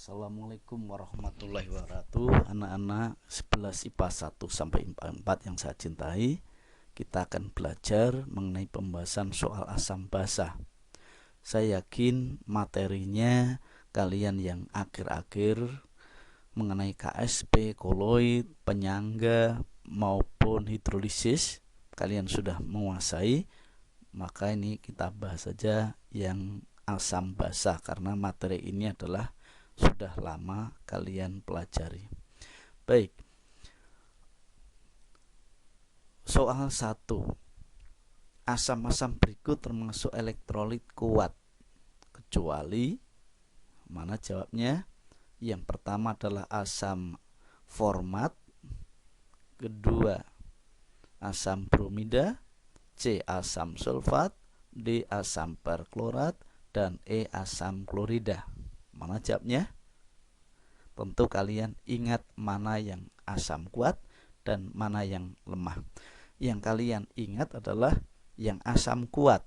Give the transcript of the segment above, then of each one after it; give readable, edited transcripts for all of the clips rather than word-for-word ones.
Assalamualaikum warahmatullahi wabarakatuh. Anak-anak 11 IPA 1 sampai IPA 4 yang saya cintai, kita akan belajar mengenai pembahasan soal asam basa. Saya yakin materinya kalian yang akhir-akhir mengenai KSP, koloid, penyangga maupun hidrolisis kalian sudah menguasai. Maka ini kita bahas saja yang asam basa karena materi ini adalah sudah lama kalian pelajari. Baik. Soal 1. Asam-asam berikut termasuk elektrolit kuat kecuali mana jawabnya? Yang pertama adalah asam format, kedua asam bromida, C asam sulfat, D asam perklorat, dan E asam klorida. Mana jawabnya? Tentu kalian ingat mana yang asam kuat dan mana yang lemah. Yang kalian ingat adalah yang asam kuat.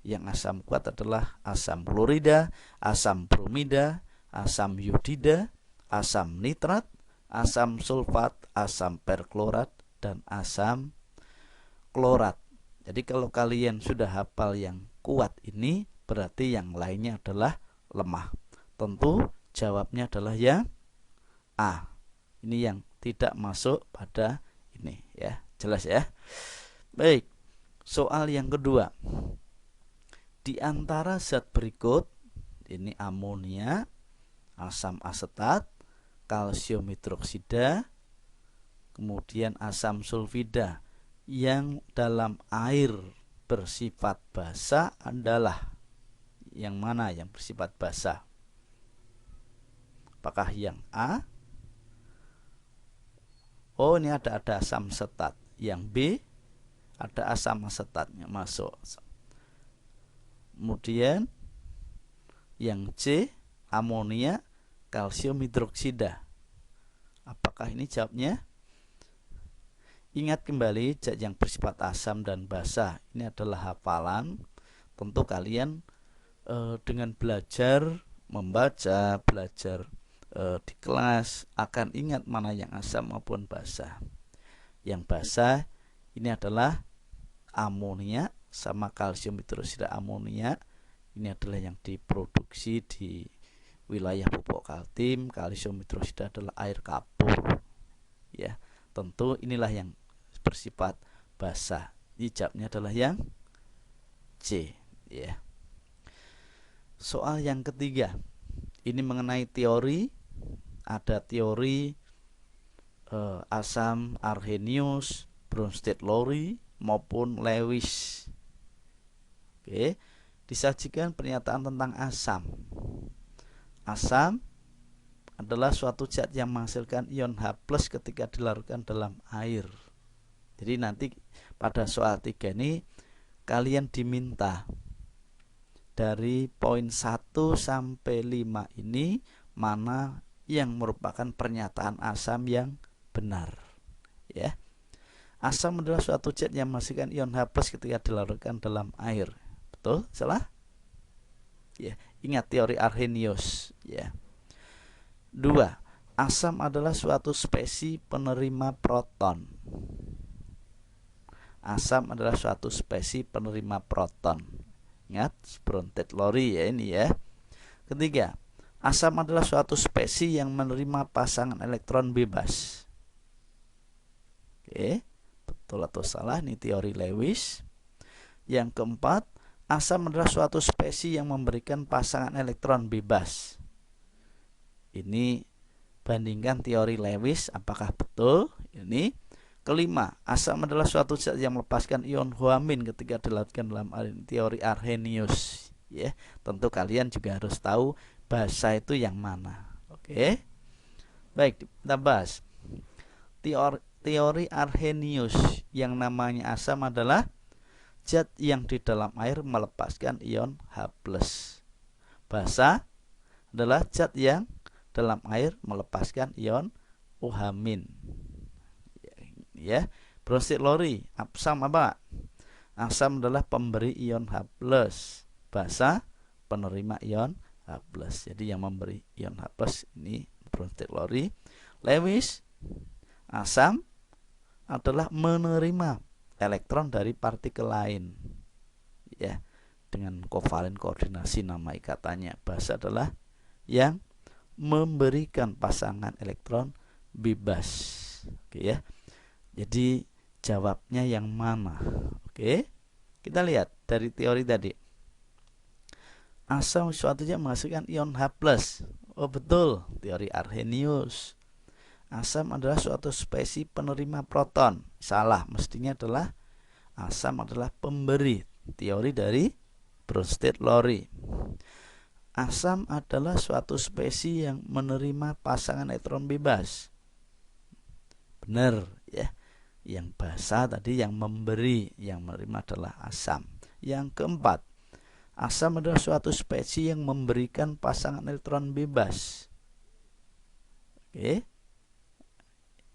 Yang asam kuat adalah asam klorida, asam bromida, asam iodida, asam nitrat, asam sulfat, asam perklorat, dan asam klorat. Jadi kalau kalian sudah hafal yang kuat ini, berarti yang lainnya adalah lemah. Tentu jawabnya adalah yang A. Ini yang tidak masuk pada ini ya. Jelas ya? Baik. Soal yang kedua. Di antara zat berikut, ini amonia, asam asetat, kalsium hidroksida, kemudian asam sulfida yang dalam air bersifat basa adalah yang mana yang bersifat basa? Apakah yang A? Oh, ini ada asam asetat. Yang B ada asam asetatnya masuk. Kemudian yang C amonia, kalsium hidroksida. Apakah ini jawabnya? Ingat kembali zat yang bersifat asam dan basa. Ini adalah hafalan. Tentu kalian dengan belajar membaca, belajar di kelas akan ingat mana yang asam maupun basa. Yang basa ini adalah amonia sama kalsium hidroksida. Amonia ini adalah yang diproduksi di wilayah pupuk Kaltim. Kalsium hidroksida adalah air kapur. Ya, tentu inilah yang bersifat basa. Jawabnya adalah yang C. Ya. Soal yang ketiga, ini mengenai teori. Ada teori asam arrhenius, Bronsted-Lowry maupun Lewis. Oke, disajikan pernyataan tentang asam. Asam adalah suatu zat yang menghasilkan ion H+ ketika dilarutkan dalam air. Jadi nanti pada soal 3 ini kalian diminta dari poin 1 sampai 5 ini mana yang merupakan pernyataan asam yang benar. Ya. Asam adalah suatu zat yang menghasilkan ion H+ ketika dilarutkan dalam air. Betul? Salah? Ya, ingat teori Arrhenius, ya. 2. Asam adalah suatu spesies penerima proton. Asam adalah suatu spesies penerima proton. Ingat Bronsted-Lowry ya ini ya. Ketiga, asam adalah suatu spesies yang menerima pasangan elektron bebas. Oke, betul atau salah? Ini teori Lewis. Yang keempat, asam adalah suatu spesies yang memberikan pasangan elektron bebas. Ini bandingkan teori Lewis, apakah betul? Ini. Kelima, asam adalah suatu zat yang melepaskan ion huamin ketika dilarutkan dalam air. Teori Arrhenius. Ya, tentu kalian juga harus tahu basa itu yang mana. Oke. Baik, kita bahas. Teori Arrhenius yang namanya asam adalah zat yang di dalam air melepaskan ion H+. Basa adalah zat yang dalam air melepaskan ion OH-. Ya, Bronsted-Lowry, asam apa? Asam adalah pemberi ion H+. Basa penerima ion H+. H+. Jadi yang memberi ion H+ ini Bronsted Lowry. Lewis, asam adalah menerima elektron dari partikel lain, ya, dengan kovalen koordinasi nama ikatannya. Basa adalah yang memberikan pasangan elektron bebas. Oke ya. Jadi jawabnya yang mana? Oke. Kita lihat dari teori tadi. Asam suatunya menghasilkan ion H+. Oh betul, teori Arrhenius. Asam adalah suatu spesies penerima proton. Salah, mestinya adalah asam adalah pemberi. Teori dari Bronsted Lowry. Asam adalah suatu spesies yang menerima pasangan elektron bebas. Benar ya. Yang basa tadi yang memberi, yang menerima adalah asam. Yang keempat, asam adalah suatu spesies yang memberikan pasangan elektron bebas. Oke.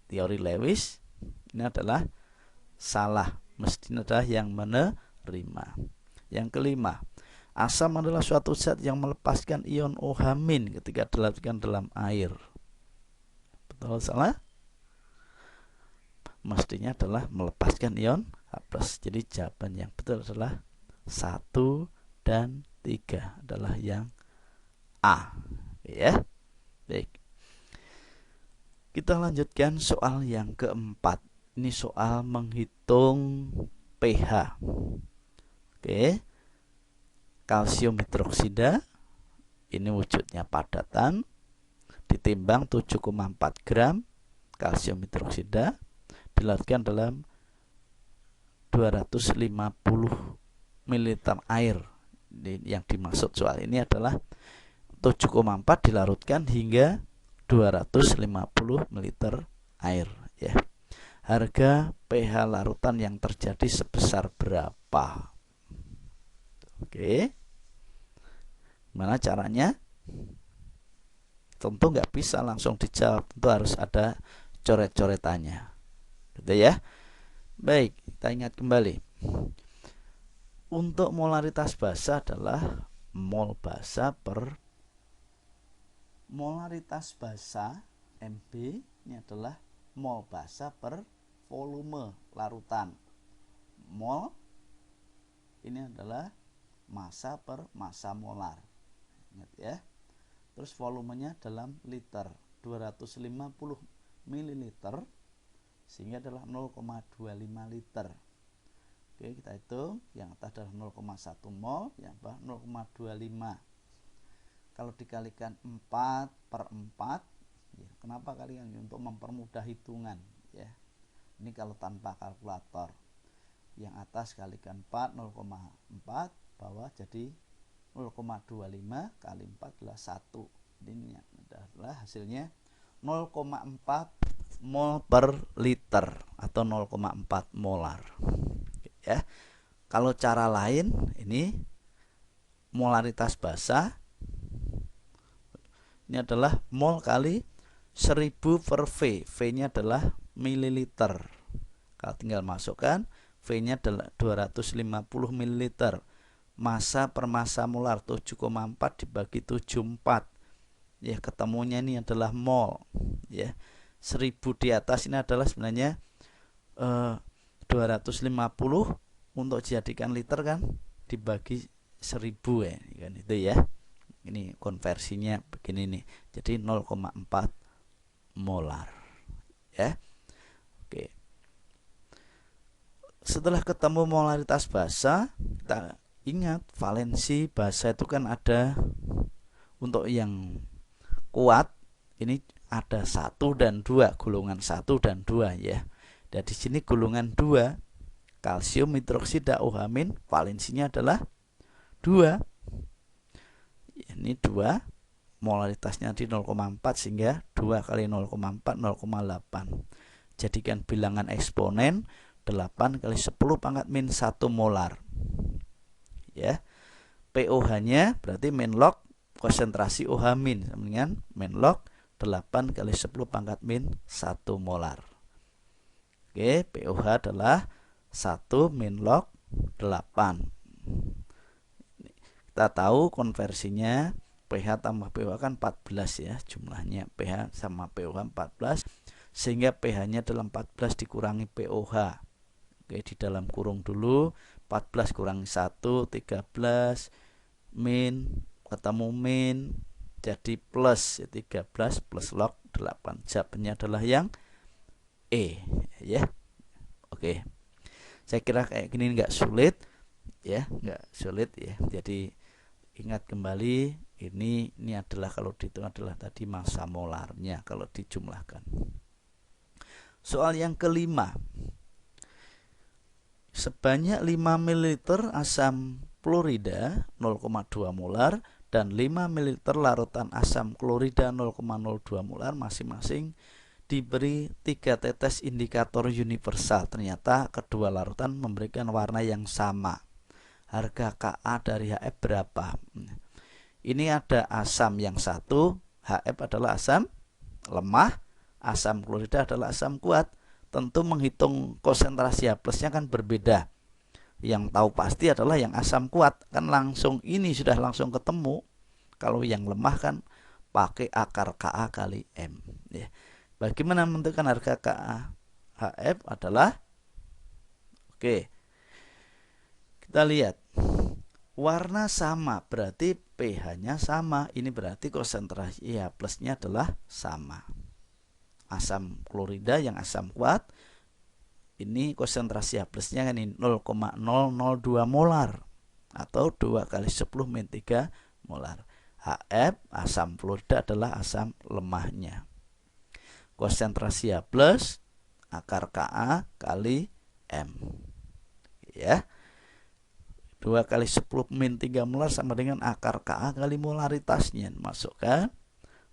Teori Lewis ini adalah salah, mestinya adalah yang menerima. Yang kelima, asam adalah suatu zat yang melepaskan ion OH- ketika dilarutkan dalam air. Betul salah? Mestinya adalah melepaskan ion H+. Jadi jawaban yang betul adalah 1 dan 3 adalah yang A. Ya. Baik. Kita lanjutkan soal yang keempat. Ini soal menghitung pH. Oke. Kalsium hidroksida ini wujudnya padatan, ditimbang 7,4 gram kalsium hidroksida, dilarutkan dalam 250 ml air. Yang dimaksud soal ini adalah 7,4 dilarutkan hingga 250 ml air ya. Harga pH larutan yang terjadi sebesar berapa? Oke. Gimana caranya? Tentu nggak bisa langsung dijawab, tentu harus ada coret-coretannya. Gitu ya. Baik, kita ingat kembali. Untuk molaritas basa adalah mol basa per molaritas basa Mb ini adalah mol basa per volume larutan. Mol ini adalah massa per massa molar. Ingat ya. Terus volumenya dalam liter, 250 ml sehingga adalah 0,25 liter. Oke, kita hitung. Yang atas adalah 0,1 mol, yang bawah 0,25. Kalau dikalikan 4 per 4, ya, kenapa kalian? Untuk mempermudah hitungan ya. Ini kalau tanpa kalkulator. Yang atas kalikan 4, 0,4, bawah jadi 0,25 kali 4 adalah 1. Ini adalah hasilnya 0,4 mol per liter atau 0,4 molar. Ya. Kalau cara lain ini molaritas basa ini adalah mol kali 1000 per V. V-nya adalah mililiter. Kalau tinggal masukkan V-nya adalah 250 ml. Massa per massa molar 7,4 dibagi 74. Ya, ketemunya ini adalah mol. Ya. 1000 di atas ini adalah sebenarnya 250 untuk dijadikan liter kan dibagi 1000 ya, kan itu ya. Ini konversinya begini nih. Jadi 0,4 molar. Ya. Oke. Setelah ketemu molaritas basa, kita ingat valensi basa itu kan ada untuk yang kuat ini ada 1 dan 2, golongan 1 dan 2 ya. Dan di sini golongan 2 kalsium hidroksida OH- valensinya adalah 2. Ini 2, molaritasnya di 0,4 sehingga 2 kali 0,4 0,8. Jadikan bilangan eksponen 8 kali 10 pangkat min 1 molar. Ya. POH-nya berarti min log konsentrasi OH- dengan min log 8 kali 10 pangkat min 1 molar. Oke, POH adalah 1 min log 8. Kita tahu konversinya pH tambah pOH kan 14 ya jumlahnya, pH sama pOH 14, sehingga pH-nya adalah 14 dikurangi pOH. Oke, di dalam kurung dulu, 14 kurangi 1, 13, min, ketemu min, jadi plus, 13 plus log 8. Jawabannya adalah yang E ya. Oke, saya kira kayak gini nggak sulit ya, nggak sulit ya. Jadi ingat kembali, ini adalah kalau dihitung adalah tadi massa molarnya kalau dijumlahkan. Soal yang kelima, sebanyak 5 ml asam klorida 0,2 molar dan 5 ml larutan asam klorida 0,02 molar masing-masing diberi 3 tetes indikator universal. Ternyata kedua larutan memberikan warna yang sama. Harga Ka dari HF berapa? Ini ada asam yang satu, HF adalah asam lemah, asam klorida adalah asam kuat. Tentu menghitung konsentrasi H plusnya kan berbeda. Yang tahu pasti adalah yang asam kuat, kan langsung ini sudah langsung ketemu. Kalau yang lemah kan pakai akar Ka kali M ya. Bagaimana menentukan harga Ka HF adalah, oke, kita lihat warna sama berarti pH-nya sama. Ini berarti konsentrasi H plusnya adalah sama. Asam klorida yang asam kuat, ini konsentrasi H plusnya kan ini 0,002 molar atau 2 kali 10 min 3 molar. HF asam klorida adalah asam lemahnya. Konsentrasi H plus akar Ka kali M ya. 2 kali 10 min 3 molar sama dengan akar Ka kali molaritasnya. Masukkan.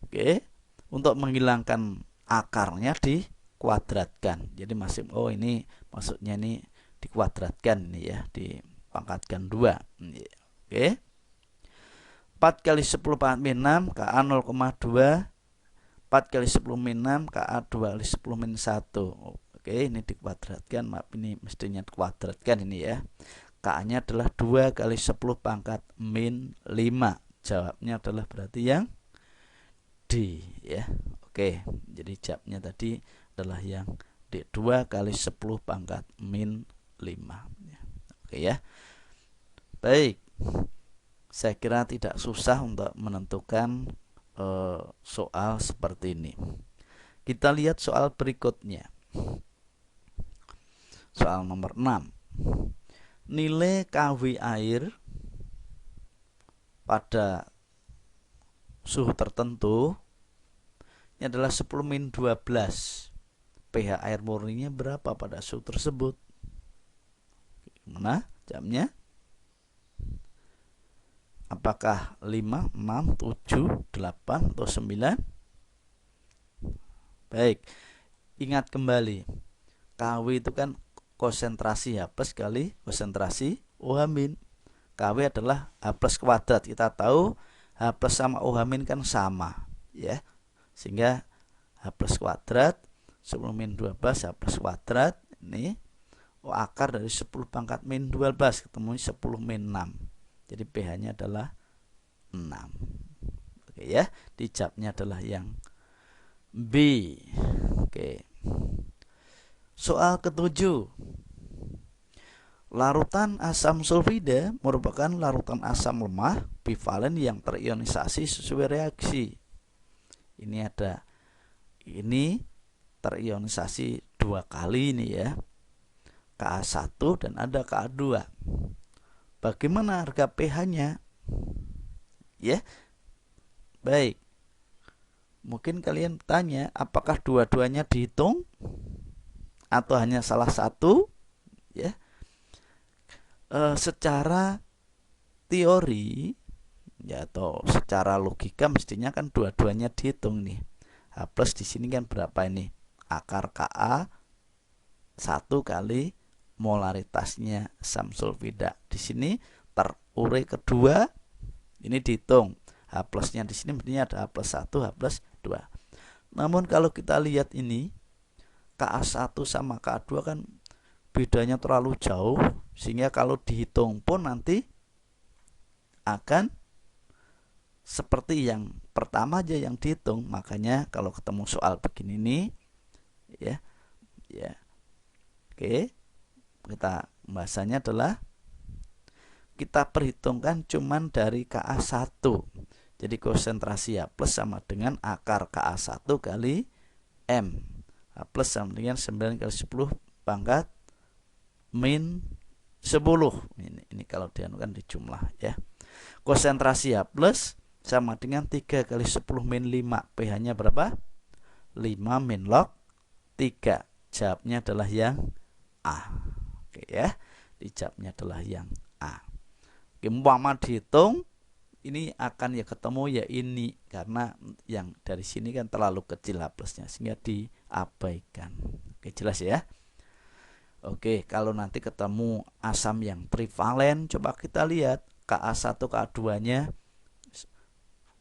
Oke. Untuk menghilangkan akarnya dikuadratkan. Jadi masih, oh ini maksudnya ini dikuadratkan ini ya, dipangkatkan 2. Oke. 4 kali 10 pangkat min 6 Ka 0,2. 4 kali 10 min 6 Ka 2 kali 10 min 1. Oke, ini dikuadratkan. Maaf, ini mestinya dikuadratkan ini ya. Ka-nya adalah 2 kali 10 pangkat min 5. Jawabnya adalah berarti yang D ya. Oke, jadi jawabnya tadi adalah yang D, 2 kali 10 pangkat min 5 ya. Oke ya. Baik, saya kira tidak susah untuk menentukan soal seperti ini. Kita lihat soal berikutnya. Soal nomor 6. Nilai KW air pada suhu tertentu ini adalah 10 min 12. pH air murninya berapa pada suhu tersebut? Gimana jamnya? Apakah 5, 6, 7, 8, atau 9? Baik, ingat kembali, KW itu kan konsentrasi H plus kali konsentrasi OH min. KW adalah H plus kuadrat. Kita tahu H plus sama OH min kan sama ya. Sehingga H plus kuadrat 10 min 12 H plus kuadrat ini akar dari 10 pangkat min 12 ketemu 10 min 6. Jadi pH-nya adalah 6. Oke ya, dijawabnya adalah yang B. Oke. Soal ketujuh. Larutan asam sulfida merupakan larutan asam lemah bivalen yang terionisasi sesuai reaksi. Ini ada, ini terionisasi 2 kali ini ya, Ka1 dan ada Ka2. Bagaimana harga pH-nya? Ya. Baik. Mungkin kalian tanya, apakah dua-duanya dihitung atau hanya salah satu? Ya. Secara teori ya atau secara logika mestinya kan dua-duanya dihitung nih. H plus di sini kan berapa ini? Akar Ka 1 kali molaritasnya asam sulfida. Di sini terurai kedua, ini dihitung. H plusnya di sini mestinya ada H plus 1, H plus 2. Namun kalau kita lihat ini, Ka1 sama Ka2 kan bedanya terlalu jauh, sehingga kalau dihitung pun nanti akan seperti yang pertama aja yang dihitung. Makanya kalau ketemu soal begini nih, ya, ya, oke, kita bahasanya adalah kita perhitungkan cuman dari KA1. Jadi konsentrasi H plus sama dengan akar KA1 kali M. H plus sama dengan 9 kali 10 pangkat min 10. Ini kalau dianukan di jumlah ya. Konsentrasi H plus sama dengan 3 kali 10 min 5. pH-nya berapa? 5 min log 3. Jawabnya adalah yang A. Oke ya. Dijawabnya adalah yang A. Oke, umpama dihitung ini akan ya ketemu ya ini, karena yang dari sini kan terlalu kecil H plusnya sehingga diabaikan. Oke, jelas ya. Oke, kalau nanti ketemu asam yang trivalen, coba kita lihat Ka1 Ka2-nya.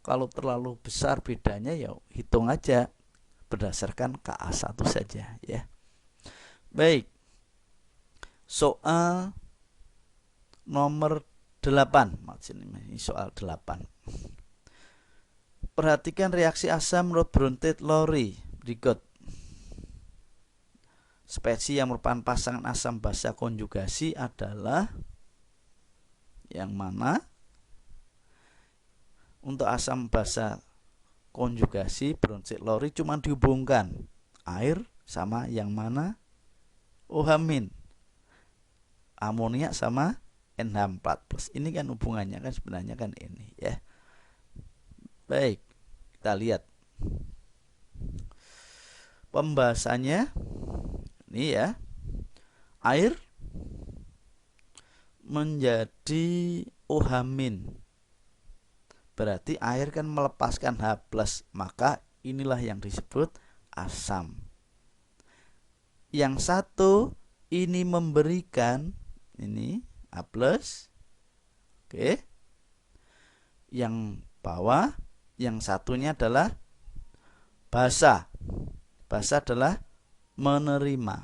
Kalau terlalu besar bedanya ya hitung aja berdasarkan Ka1 saja ya. Baik. Soal nomor 8. Ini soal 8. Perhatikan reaksi asam menurut Brundtland-Lowry berikut. Spesies yang merupakan pasangan asam basa konjugasi adalah yang mana? Untuk asam basa konjugasi Brundtland-Lowry cuma dihubungkan air sama yang mana? OH-, amonia sama NH4+. Ini kan hubungannya kan sebenarnya kan ini ya. Baik, kita lihat pembahasannya. Ini ya, air menjadi OH-, berarti air kan melepaskan H+, maka inilah yang disebut asam. Yang satu ini memberikan ini H+, oke. Yang bawah, yang satunya adalah basa. Basa adalah menerima.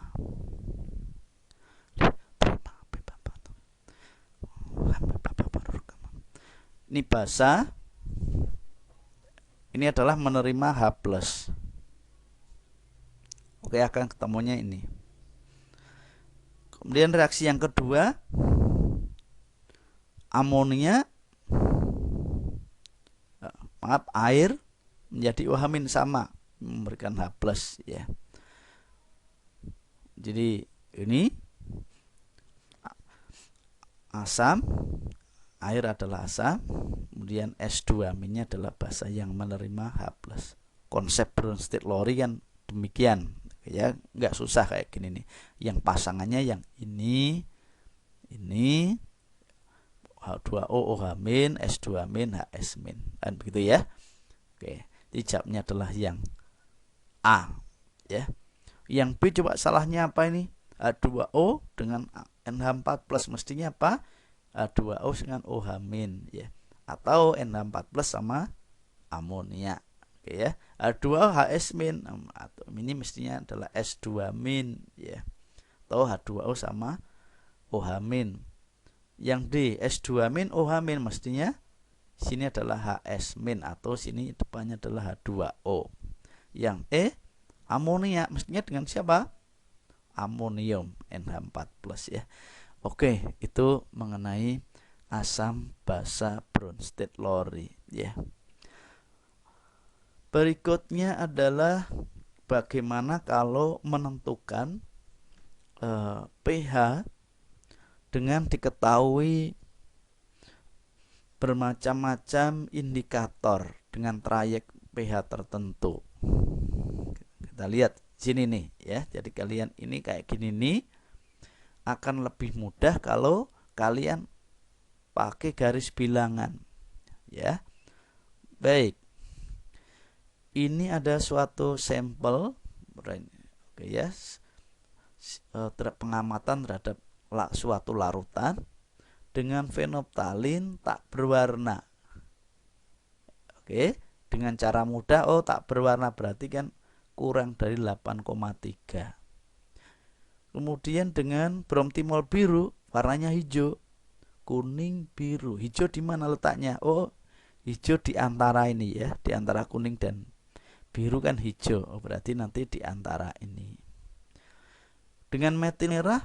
Ini basa, ini adalah menerima H+. Oke, akan ketemunya ini. Kemudian reaksi yang kedua, amonia, air menjadi OH- sama, memberikan H+ ya. Jadi ini asam, air adalah asam, kemudian S2-nya adalah basa yang menerima H+. Konsep Brundtland-Lowry kan demikian ya, nggak susah kayak gini nih. Yang pasangannya yang ini H2O OH-, S2-, HS-, kan begitu ya. Oke, jawabnya adalah yang A ya. Yang B coba salahnya apa ini? H2O dengan NH4+, mestinya apa? H2O dengan OH- ya. Atau NH4+ sama amonia. Oke ya. H2O HS- atau ini mestinya adalah S2- ya. Atau H2O sama OH-. Yang D S2- OH- mestinya sini adalah HS- atau sini depannya adalah H2O. Yang E amonia mestinya dengan siapa? Amonium NH4+ ya. Oke, itu mengenai asam basa Brundtland-Lowry ya. Berikutnya adalah bagaimana kalau menentukan pH dengan diketahui bermacam-macam indikator dengan trayek pH tertentu. Kita lihat sini nih ya. Jadi kalian ini kayak gini nih akan lebih mudah kalau kalian pakai garis bilangan ya. Baik. Ini ada suatu sampel oke ya. Pengamatan terhadap suatu larutan dengan fenolftalin tak berwarna. Oke, dengan cara mudah, tak berwarna berarti kan kurang dari 8,3. Kemudian dengan bromtimol biru, warnanya hijau, kuning, biru. Hijau di mana letaknya? hijau di antara ini ya, di antara kuning dan biru kan hijau. Oh, berarti nanti di antara ini. Dengan metil merah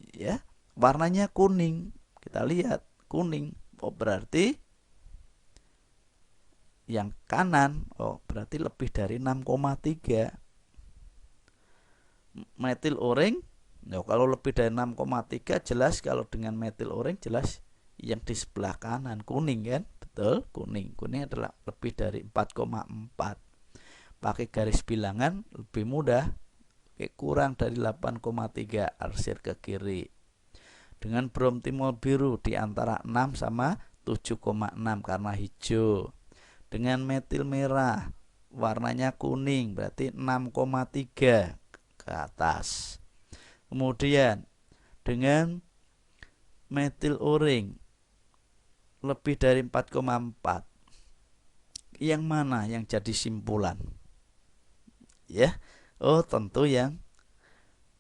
ya, warnanya kuning. Kita lihat kuning. Oh, berarti yang kanan, oh berarti lebih dari 6,3. Metil orange, nah, kalau lebih dari 6,3 jelas, kalau dengan metil orange jelas yang di sebelah kanan kuning kan, betul, kuning adalah lebih dari 4,4. Pakai garis bilangan lebih mudah, kurang dari 8,3 arsir ke kiri. Dengan brom timol biru di antara 6 sama 7,6 karena hijau. Dengan metil merah warnanya kuning berarti 6,3 ke atas. Kemudian dengan metil orange lebih dari 4,4, yang mana yang jadi simpulan? Ya, oh tentu yang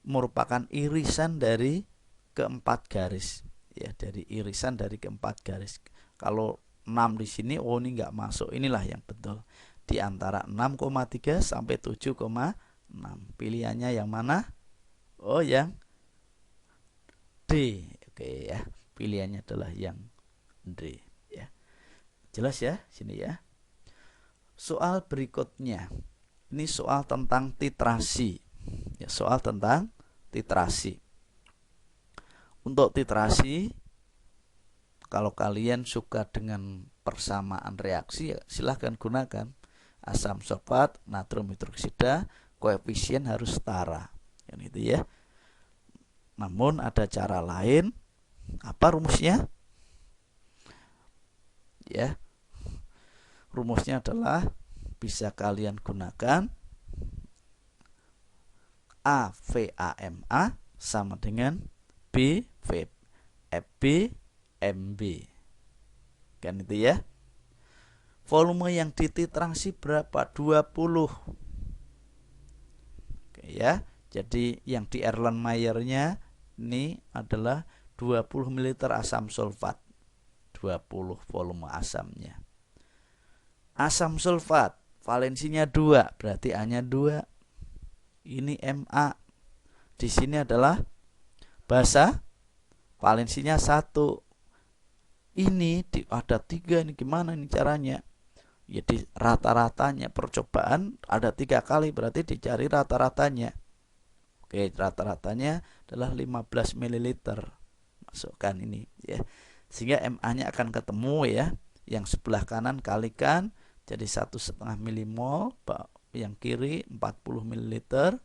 merupakan irisan dari keempat garis. Ya, dari irisan dari keempat garis. Kalau 6 di sini, oh ini nggak masuk. Inilah yang betul. Di antara 6,3 sampai 7,6. Pilihannya yang mana? Oh, yang D. Oke ya. Pilihannya adalah yang D ya. Jelas ya sini ya. Soal berikutnya. Ini soal tentang titrasi. Ya, soal tentang titrasi. Untuk titrasi, kalau kalian suka dengan persamaan reaksi, ya silahkan gunakan asam sulfat, natrium hidroksida, koefisien harus setara. Kan itu ya. Namun ada cara lain. Apa rumusnya? Ya. Rumusnya adalah bisa kalian gunakan AVAMA sama dengan BVFB-MB. Kan itu ya. Volume yang dititrasi berapa? 20. Oke ya. Jadi yang di Erlenmeyer-nya ini adalah 20 ml asam sulfat. 20 volume asamnya. Asam sulfat valensinya 2, berarti A-nya 2. Ini Ma. Di sini adalah basa, valensinya 1. Ini ada 3, ini gimana ini caranya? Jadi rata-ratanya percobaan ada 3 kali, berarti dicari rata-ratanya. Oke, rata-ratanya adalah 15 ml. Masukkan ini ya. Sehingga Ma-nya akan ketemu ya. Yang sebelah kanan kalikan jadi 1,5 milimol, yang kiri 40 ml.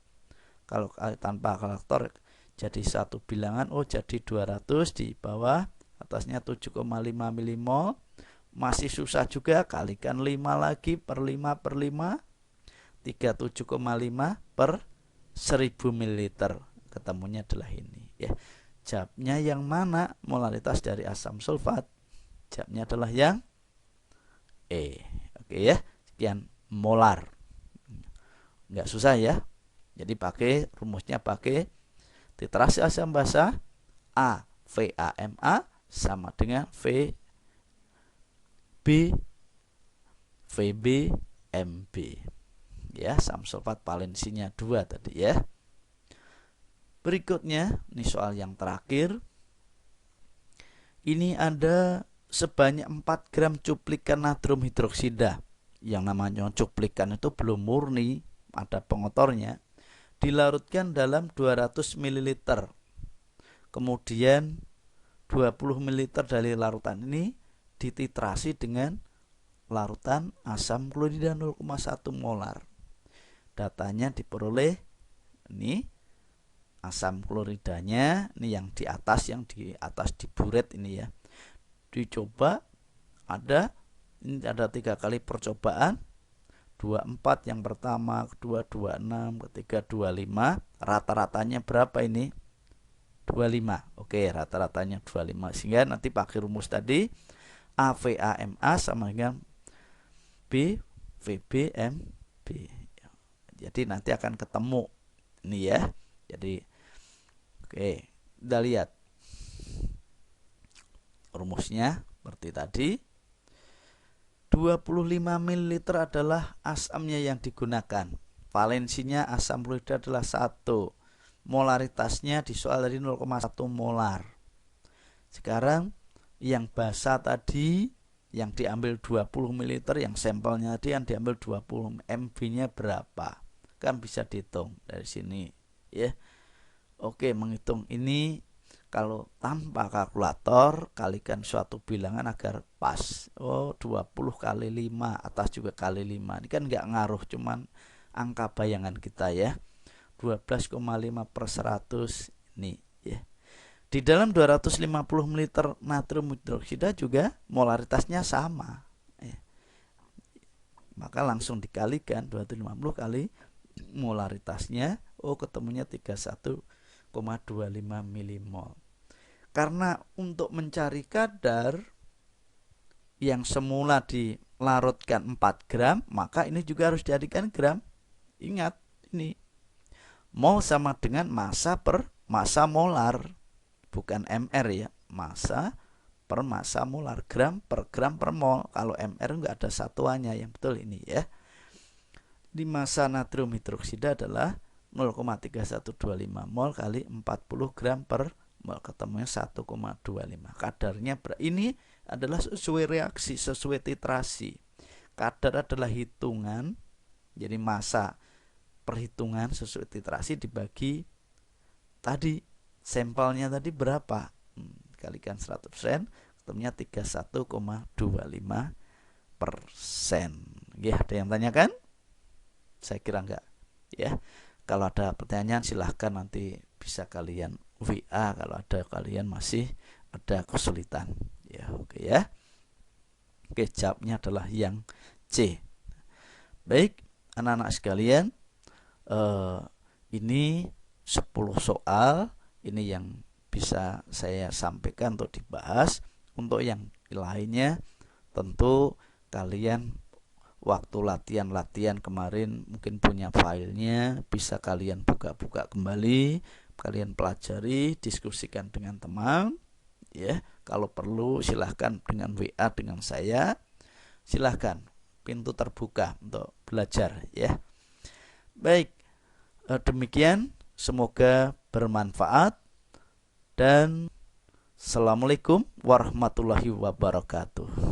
Kalau tanpa kalkulator jadi satu bilangan, oh jadi 200, di bawah atasnya 7,5 milimol. Masih susah juga, kalikan 5 lagi per 5 per 5, 37,5 per 1000 ml. Ketemunya adalah ini ya. Jawabnya yang mana? Molaritas dari asam sulfat. Jawabnya adalah yang E. Oke ya. Sekian molar. Nggak susah ya. Jadi pakai rumusnya, pakai titrasi asam basa AVAMA sama dengan VBMB. Ya, asam sulfat valensinya 2 tadi ya. Berikutnya, ini soal yang terakhir. Ini ada sebanyak 4 gram cuplikan natrium hidroksida. Yang namanya cuplikan itu belum murni, ada pengotornya. Dilarutkan dalam 200 ml. Kemudian 20 ml dari larutan ini dititrasi dengan larutan asam klorida 0,1 molar. Datanya diperoleh ini asam kloridanya, ini yang di atas diburet ini ya. Dicoba ini ada 3 kali percobaan. 24 yang pertama, kedua 26, ketiga 25. Rata-ratanya berapa ini? 25. Oke, rata-ratanya 25. Sehingga nanti pakai rumus tadi AVAMA sama dengan BVBMB. Jadi nanti akan ketemu ini ya. Jadi oke, kita lihat rumusnya seperti tadi. 25 ml adalah asamnya yang digunakan. Valensinya asam klorida adalah 1. Molaritasnya di soal tadi 0,1 molar. Sekarang yang basah tadi yang diambil 20 ml, yang sampelnya tadi yang diambil 20 mv-nya berapa? Kan bisa dihitung dari sini, ya. Oke, menghitung ini kalau tanpa kalkulator kalikan suatu bilangan agar pas. Oh, 20 kali 5 atas juga kali 5. Ini kan nggak ngaruh, cuman angka bayangan kita ya. 12,5 per 100 ini ya. Di dalam 250 ml natrium hidroksida juga molaritasnya sama ya. Maka langsung dikalikan 250 kali molaritasnya. Oh, ketemunya 31,25 milimol. Karena untuk mencari kadar yang semula dilarutkan 4 gram, maka ini juga harus dijadikan gram. Ingat, ini mol sama dengan massa per massa molar, bukan mr ya, massa per massa molar, gram per mol. Kalau mr nggak ada satuannya, yang betul ini ya. Di massa natrium hidroksida adalah 0,3125 mol kali 40 gram per mol, ketemunya 1,25. Kadarnya ini adalah sesuai reaksi, sesuai titrasi. Kadar adalah hitungan, jadi massa perhitungan sesuai titrasi dibagi tadi sampelnya tadi berapa, kalikan 100%, ketemunya 31,25%. Ya, ada yang tanyakan? Saya kira enggak ya. Kalau ada pertanyaan silahkan nanti bisa kalian WA kalau ada kalian masih ada kesulitan ya. Oke ya. Oke, jawabnya adalah yang C. Baik anak-anak sekalian, ini 10 soal ini yang bisa saya sampaikan untuk dibahas. Untuk yang lainnya tentu kalian waktu latihan kemarin mungkin punya filenya, bisa kalian buka-buka kembali, kalian pelajari, diskusikan dengan teman ya. Kalau perlu silahkan dengan WA dengan saya, silahkan, pintu terbuka untuk belajar ya. Baik, demikian, semoga bermanfaat dan assalamualaikum warahmatullahi wabarakatuh.